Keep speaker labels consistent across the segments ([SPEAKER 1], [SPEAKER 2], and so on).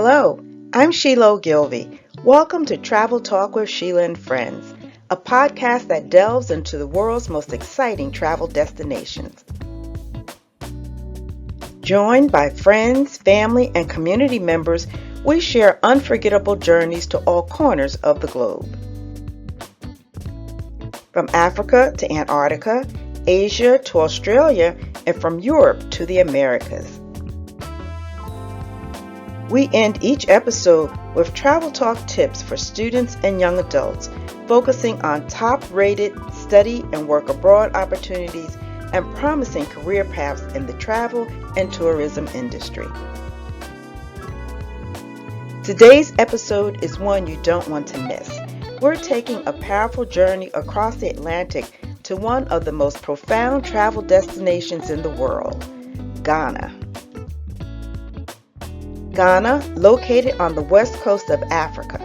[SPEAKER 1] Hello, I'm Sheila Ogilvy. Welcome to Travel Talk with Sheila and Friends, a podcast that delves into the world's most exciting travel destinations. Joined by friends, family, and community members, we share unforgettable journeys to all corners of the globe. From Africa to Antarctica, Asia to Australia, and from Europe to the Americas. We end each episode with travel talk tips for students and young adults, focusing on top-rated study and work abroad opportunities and promising career paths in the travel and tourism industry. Today's episode is one you don't want to miss. We're taking a powerful journey across the Atlantic to one of the most profound travel destinations in the world, Ghana. Ghana, located on the west coast of Africa.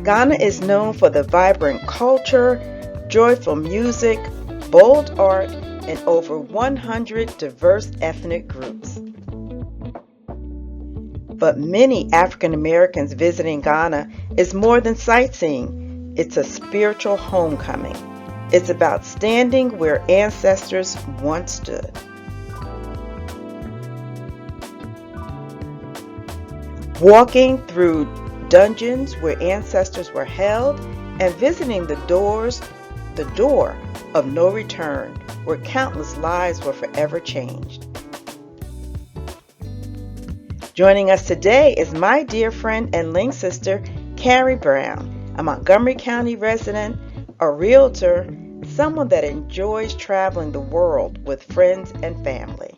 [SPEAKER 1] Ghana is known for the vibrant culture, joyful music, bold art, and over 100 diverse ethnic groups. But many African Americans visiting Ghana is more than sightseeing. It's a spiritual homecoming. It's about standing where ancestors once stood. Walking through dungeons where ancestors were held and visiting the door of no return where countless lives were forever changed. Joining us today is my dear friend and Link sister, Carrie Brown, a Montgomery County resident, a realtor, someone that enjoys traveling the world with friends and family.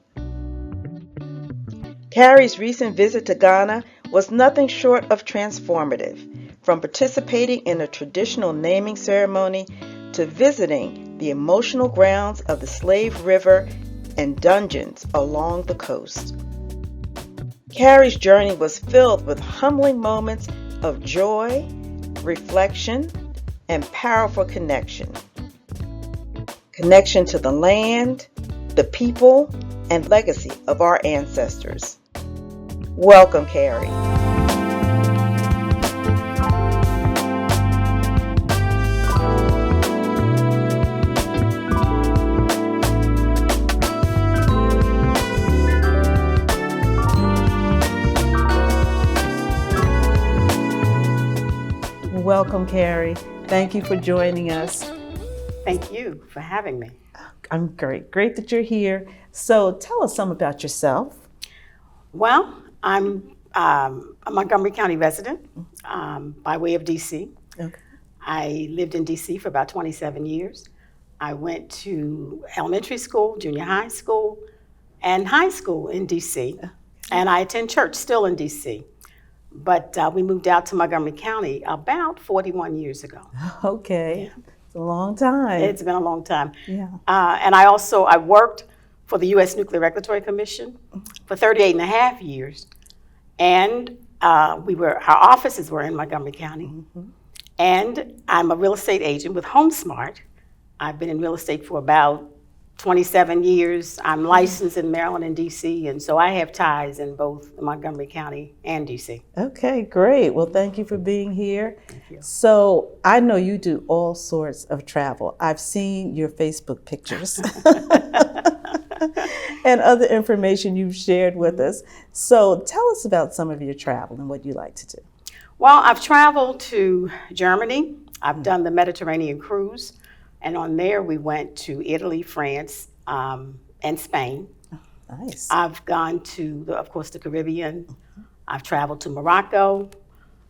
[SPEAKER 1] Carrie's recent visit to Ghana was nothing short of transformative, from participating in a traditional naming ceremony to visiting the emotional grounds of the Slave River and dungeons along the coast. Carrie's journey was filled with humbling moments of joy, reflection, and powerful connection. Connection to the land, the people, and legacy of our ancestors. Welcome, Carrie. Welcome, Carrie. Thank you for joining us.
[SPEAKER 2] Thank you for having me.
[SPEAKER 1] I'm great. Great that you're here. So tell us some about yourself.
[SPEAKER 2] Well, I'm a Montgomery County resident by way of DC.
[SPEAKER 1] Okay.
[SPEAKER 2] I lived in DC for about 27 years. I went to elementary school, junior high school, and high school in DC. Okay. And I attend church still in DC. But we moved out to Montgomery County about 41 years ago.
[SPEAKER 1] Okay.
[SPEAKER 2] Yeah.
[SPEAKER 1] It's a long time.
[SPEAKER 2] It's been a long time.
[SPEAKER 1] Yeah.
[SPEAKER 2] And I worked for the U.S. Nuclear Regulatory Commission for 38 and a half years. And our offices were in Montgomery County. Mm-hmm. And I'm a real estate agent with HomeSmart. I've been in real estate for about 27 years. I'm licensed in Maryland and D.C., and so I have ties in both Montgomery County and D.C.
[SPEAKER 1] Okay, great. Well, thank you for being here.
[SPEAKER 2] Thank you.
[SPEAKER 1] So I know you do all sorts of travel. I've seen your Facebook pictures and other information you've shared with us. So tell us about some of your travel and what you like to do.
[SPEAKER 2] Well, I've traveled to Germany. I've done the Mediterranean cruise. And on there, we went to Italy, France, and Spain.
[SPEAKER 1] Oh, nice.
[SPEAKER 2] I've gone to, of course, the Caribbean. Mm-hmm. I've traveled to Morocco.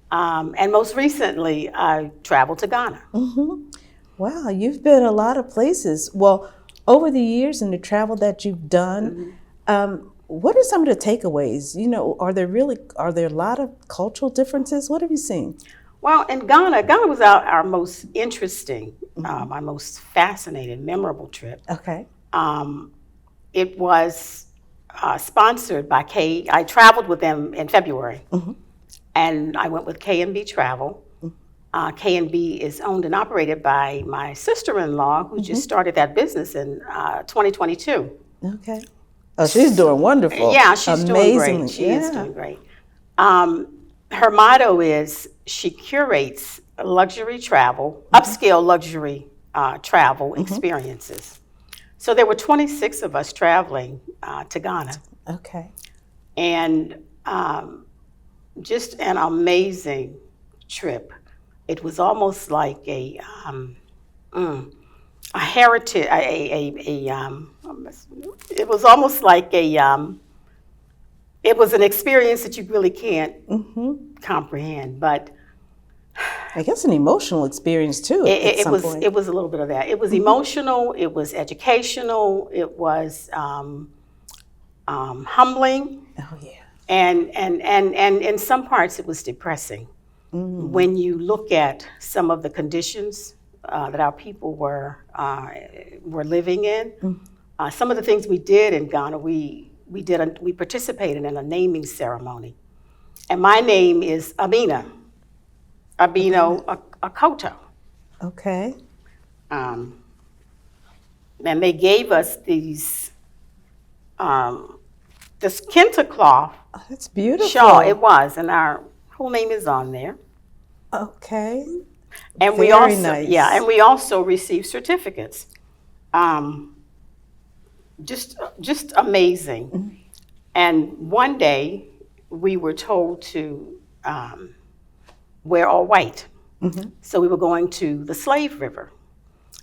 [SPEAKER 2] And most recently, I traveled to Ghana.
[SPEAKER 1] Mm-hmm. Wow, you've been a lot of places. Well, over the years and the travel that you've done, mm-hmm. What are some of the takeaways? You know, are there a lot of cultural differences? What have you seen?
[SPEAKER 2] Well, in Ghana was our most interesting, our most fascinating, memorable trip.
[SPEAKER 1] Okay.
[SPEAKER 2] It was sponsored by I traveled with them in February, mm-hmm. and I went with K&B Travel. Mm-hmm. K&B is owned and operated by my sister-in-law, who mm-hmm. just started that business in 2022.
[SPEAKER 1] Okay. Oh, she's doing wonderful.
[SPEAKER 2] Yeah, she's doing great.
[SPEAKER 1] Amazingly.
[SPEAKER 2] She is doing great. Her motto is she curates luxury travel, upscale luxury travel experiences. So there were 26 of us traveling to Ghana.
[SPEAKER 1] Okay.
[SPEAKER 2] And just an amazing trip. It was almost like a heritage, it was almost like it was an experience that you really can't comprehend, but
[SPEAKER 1] I guess an emotional experience too at some point.
[SPEAKER 2] It was a little bit of that. It was emotional, it was educational, it was humbling.
[SPEAKER 1] Oh yeah.
[SPEAKER 2] And in some parts it was depressing. When you look at some of the conditions that our people were living in, some of the things we did in Ghana, we participated in a naming ceremony, and my name is Abino Akoto.
[SPEAKER 1] Okay.
[SPEAKER 2] And they gave us this kente cloth.
[SPEAKER 1] Oh, that's beautiful.
[SPEAKER 2] Shawl, it was, and our whole name is on there.
[SPEAKER 1] Okay.
[SPEAKER 2] And
[SPEAKER 1] Very nice.
[SPEAKER 2] Yeah, and we also received certificates. Just amazing. And one day we were told to wear all white. So we were going to the Slave River.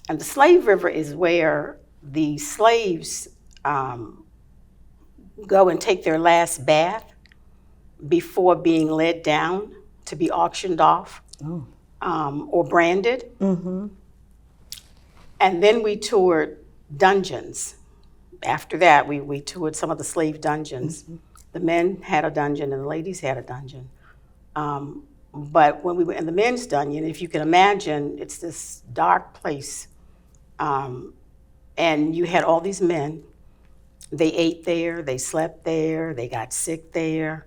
[SPEAKER 2] And the Slave River is where the slaves go and take their last bath before being led down to be auctioned off or branded. And then we toured dungeons. After that, we toured some of the slave dungeons. The men had a dungeon and the ladies had a dungeon. But when we were in the men's dungeon, if you can imagine, it's this dark place. And you had all these men. They ate there, they slept there, they got sick there.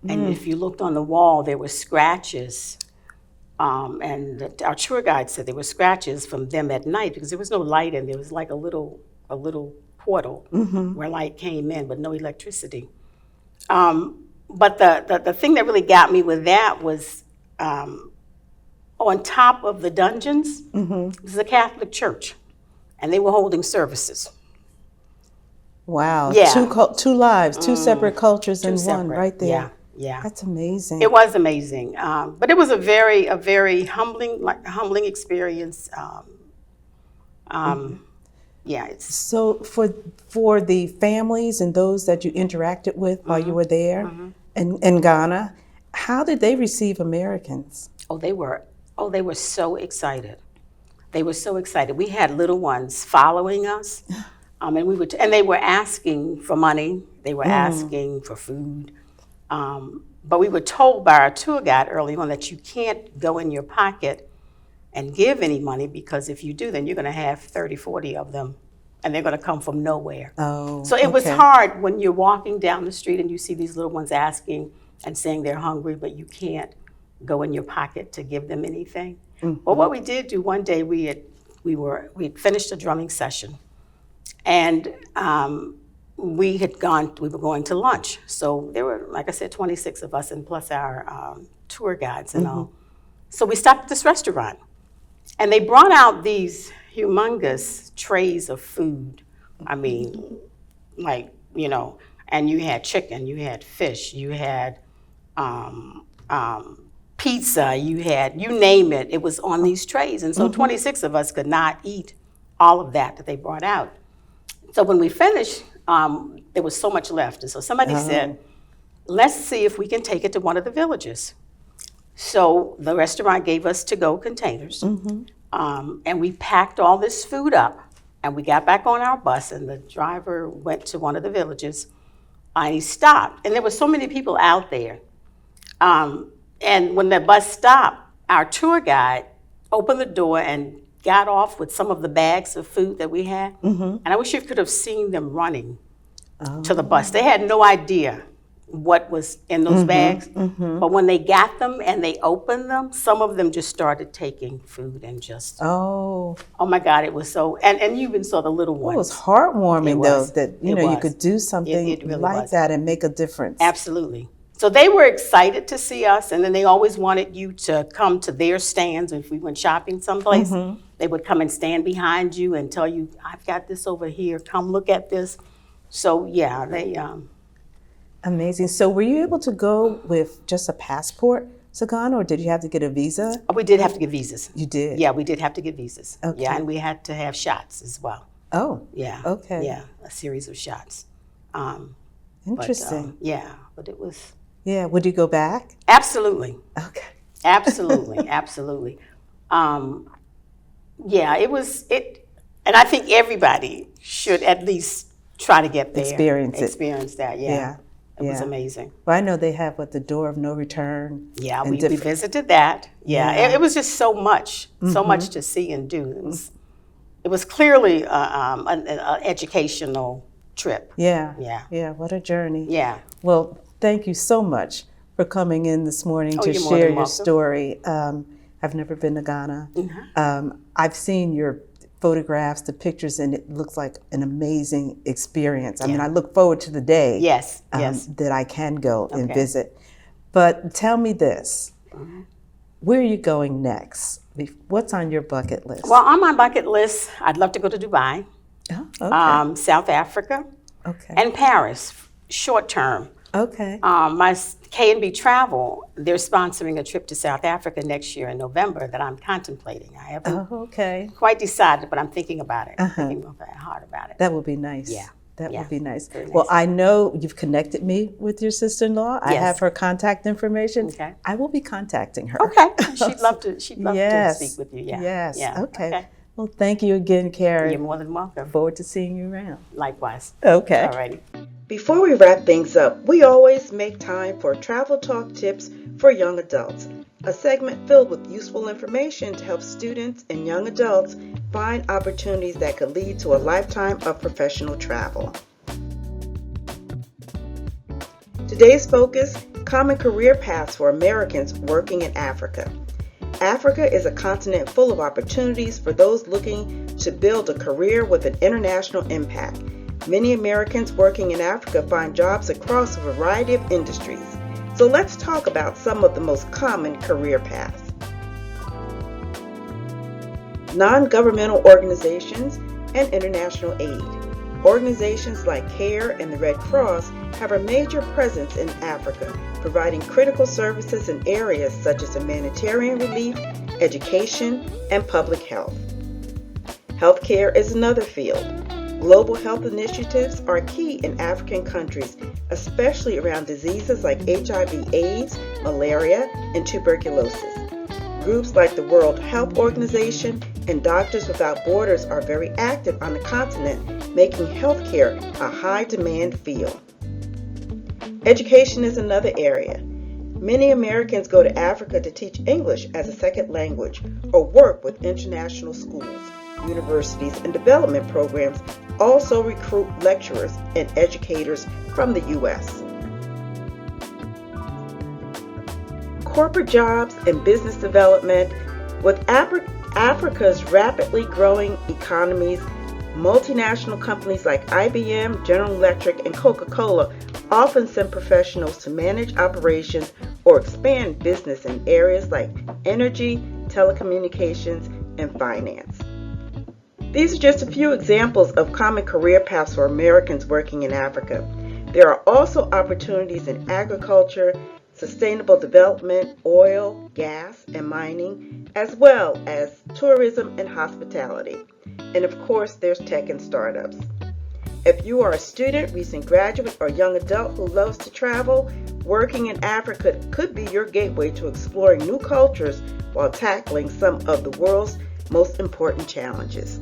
[SPEAKER 2] And if you looked on the wall, there were scratches. And our tour guide said there were scratches from them at night because there was no light in there. It was like a little portal where light came in, but no electricity. But the thing that really got me with that was on top of the dungeons, there's a Catholic church, and they were holding services.
[SPEAKER 1] Wow.
[SPEAKER 2] Yeah.
[SPEAKER 1] Two lives, two separate cultures in one right there.
[SPEAKER 2] Yeah. Yeah.
[SPEAKER 1] That's amazing.
[SPEAKER 2] It was amazing. But it was a very humbling experience. Yeah.
[SPEAKER 1] So for the families and those that you interacted with while you were there in Ghana, how did they receive Americans?
[SPEAKER 2] They were so excited. They were so excited. We had little ones following us. And they were asking for money. They were asking for food. But we were told by our tour guide early on that you can't go in your pocket and give any money because if you do, then you're going to have 30, 40 of them, and they're going to come from nowhere. So it was hard when you're walking down the street and you see these little ones asking and saying they're hungry, but you can't go in your pocket to give them anything. But what we did do one day, we had finished a drumming session. And we were going to lunch. So there were, like I said, 26 of us and plus our tour guides and all. So we stopped at this restaurant and they brought out these humongous trays of food. I mean, and you had chicken, you had fish, you had pizza, you name it, it was on these trays. And so 26 of us could not eat all of that they brought out. So when we finished, there was so much left. And so somebody said, let's see if we can take it to one of the villages. So the restaurant gave us to-go containers. And we packed all this food up. And we got back on our bus, and the driver went to one of the villages. And he stopped. And there were so many people out there. And when the bus stopped, our tour guide opened the door and got off with some of the bags of food that we had. And I wish you could have seen them running to the bus. They had no idea what was in those bags. But when they got them and they opened them, some of them just started taking food and just,
[SPEAKER 1] Oh,
[SPEAKER 2] oh my God, it was so, and you even saw the little
[SPEAKER 1] it was
[SPEAKER 2] ones.
[SPEAKER 1] heartwarming
[SPEAKER 2] It
[SPEAKER 1] though
[SPEAKER 2] was.
[SPEAKER 1] that
[SPEAKER 2] It
[SPEAKER 1] you
[SPEAKER 2] was.
[SPEAKER 1] could do something
[SPEAKER 2] It really
[SPEAKER 1] like
[SPEAKER 2] was.
[SPEAKER 1] that and make a difference.
[SPEAKER 2] Absolutely. So they were excited to see us, and then they always wanted you to come to their stands. If we went shopping someplace, they would come and stand behind you and tell you, I've got this over here, come look at this. So yeah, they,
[SPEAKER 1] Amazing. So were you able to go with just a passport to Ghana, or did you have to get a visa?
[SPEAKER 2] we did have to get visas.
[SPEAKER 1] You did?
[SPEAKER 2] Yeah, we did have to get visas.
[SPEAKER 1] Okay.
[SPEAKER 2] Yeah, and we had to have shots as well.
[SPEAKER 1] Oh,
[SPEAKER 2] Yeah.
[SPEAKER 1] okay.
[SPEAKER 2] Yeah, a series of shots.
[SPEAKER 1] Interesting.
[SPEAKER 2] Yeah, but it was
[SPEAKER 1] Yeah, would you go back?
[SPEAKER 2] absolutely.
[SPEAKER 1] Okay.
[SPEAKER 2] Absolutely, absolutely. Yeah, and I think everybody should at least try to get there. Experience that, yeah. It was amazing.
[SPEAKER 1] Well, I know they have the door of no return.
[SPEAKER 2] Yeah,
[SPEAKER 1] and
[SPEAKER 2] we visited that. Yeah,
[SPEAKER 1] Yeah.
[SPEAKER 2] It was just so much to see and do. It was clearly an educational trip.
[SPEAKER 1] Yeah.
[SPEAKER 2] Yeah.
[SPEAKER 1] Yeah, what a journey.
[SPEAKER 2] Yeah.
[SPEAKER 1] Well, thank you so much for coming in this morning to
[SPEAKER 2] you're more
[SPEAKER 1] share
[SPEAKER 2] than
[SPEAKER 1] your
[SPEAKER 2] welcome.
[SPEAKER 1] story. I've never been to Ghana. I've seen your photographs, the pictures, and it looks like an amazing experience. I mean, I look forward to the day
[SPEAKER 2] Yes.
[SPEAKER 1] that I can go and
[SPEAKER 2] Okay.
[SPEAKER 1] visit. But tell me this, where are you going next? What's on your bucket list?
[SPEAKER 2] Well, on my bucket list, I'd love to go to Dubai,
[SPEAKER 1] Oh, okay.
[SPEAKER 2] South Africa,
[SPEAKER 1] Okay.
[SPEAKER 2] and Paris, short term.
[SPEAKER 1] Okay.
[SPEAKER 2] My K&B Travel, they're sponsoring a trip to South Africa next year in November that I'm contemplating. I haven't
[SPEAKER 1] Oh, okay.
[SPEAKER 2] quite decided, but I'm thinking about it. I'm thinking hard about it.
[SPEAKER 1] That would be nice.
[SPEAKER 2] Yeah.
[SPEAKER 1] That
[SPEAKER 2] Yeah.
[SPEAKER 1] would be nice.
[SPEAKER 2] Very nice.
[SPEAKER 1] Well, I know you've connected me with your sister-in-law. I
[SPEAKER 2] Yes.
[SPEAKER 1] have her contact information.
[SPEAKER 2] Okay.
[SPEAKER 1] I will be contacting her.
[SPEAKER 2] Okay. She'd love to
[SPEAKER 1] Yes.
[SPEAKER 2] speak with you. Yeah.
[SPEAKER 1] Yes.
[SPEAKER 2] Yeah.
[SPEAKER 1] Okay. Well, thank you again, Carrie.
[SPEAKER 2] You're more than welcome.
[SPEAKER 1] Forward to seeing you around.
[SPEAKER 2] Likewise.
[SPEAKER 1] Okay.
[SPEAKER 2] All righty.
[SPEAKER 1] Before we wrap things up, we always make time for Travel Talk Tips for Young Adults, a segment filled with useful information to help students and young adults find opportunities that could lead to a lifetime of professional travel. Today's focus, common career paths for Americans working in Africa. Africa is a continent full of opportunities for those looking to build a career with an international impact. Many Americans working in Africa find jobs across a variety of industries. So let's talk about some of the most common career paths. Non-governmental organizations and international aid. Organizations like CARE and the Red Cross have a major presence in Africa, providing critical services in areas such as humanitarian relief, education, and public health. Healthcare is another field. Global health initiatives are key in African countries, especially around diseases like HIV/AIDS, malaria, and tuberculosis. Groups like the World Health Organization and Doctors Without Borders are very active on the continent, making healthcare a high-demand field. Education is another area. Many Americans go to Africa to teach English as a second language or work with international schools. Universities and development programs also recruit lecturers and educators from the U.S. Corporate jobs and business development. With Africa's rapidly growing economies, multinational companies like IBM, General Electric, and Coca-Cola often send professionals to manage operations or expand business in areas like energy, telecommunications, and finance. These are just a few examples of common career paths for Americans working in Africa. There are also opportunities in agriculture, sustainable development, oil, gas, and mining, as well as tourism and hospitality. And of course, there's tech and startups. If you are a student, recent graduate, or young adult who loves to travel, working in Africa could be your gateway to exploring new cultures while tackling some of the world's most important challenges.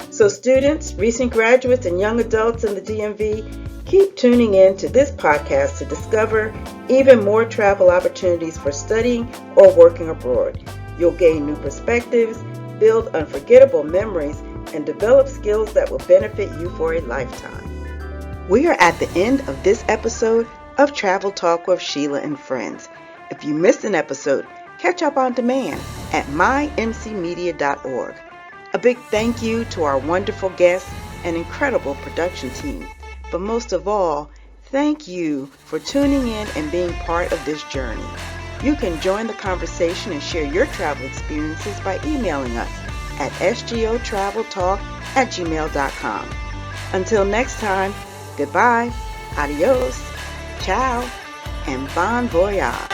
[SPEAKER 1] So students, recent graduates, and young adults in the DMV, keep tuning in to this podcast to discover even more travel opportunities for studying or working abroad. You'll gain new perspectives, build unforgettable memories, and develop skills that will benefit you for a lifetime. We are at the end of this episode of Travel Talk with Sheila and Friends. If you missed an episode, catch up on demand at mymcmedia.org. A big thank you to our wonderful guests and incredible production team. But most of all, thank you for tuning in and being part of this journey. You can join the conversation and share your travel experiences by emailing us at sgotraveltalk@gmail.com. Until next time, goodbye, adios, ciao, and bon voyage.